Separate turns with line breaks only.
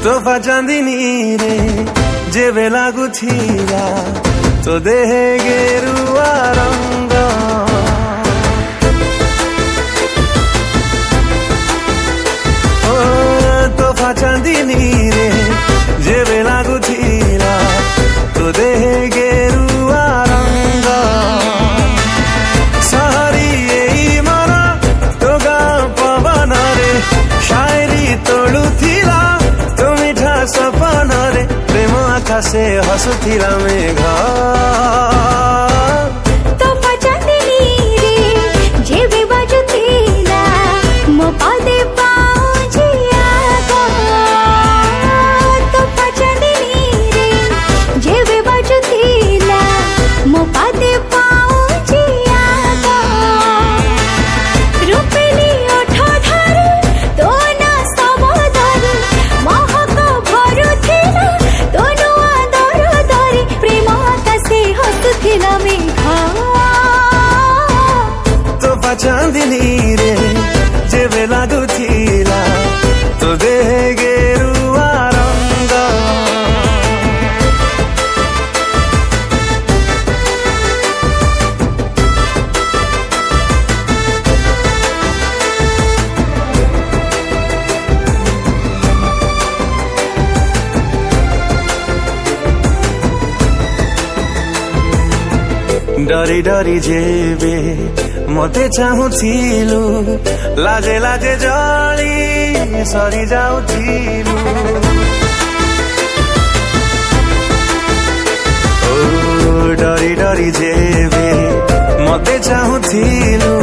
तोहफा चांदनी रे जेबे लागुथिला तो देहे गेरुआ रंग तोहफा चांदनी रे जेबे लागुथिला तो देहे गेरुआ रंग सहरी एई मन तो गाँ पवन रे शायरी तोड़ुथिला तो मिठा सपन रे प्रेम आकाशे हसुथिला मेघ
तोहफा चांदनी रे जेबे बाजुथिला मो पादे पाउजिया गो तोहफा चांदनी रे जेबे बाजुथिला मो पादे पाउजिया गो रूपेली ओठ धरे तो ना सब धरे महक भरुथिला तो नुआ दर दरे प्रेम आकाशे हसुथिला मेघ
तोहफा चांदनी रे जेबे लागुथिला तो देहे गेरुआ रंग डरी डरी जेबे मते चाहुथिलु लाजे लाजे जली सरी जाउथिलु ओ डरी डरी जेबे मते चाहुथिलु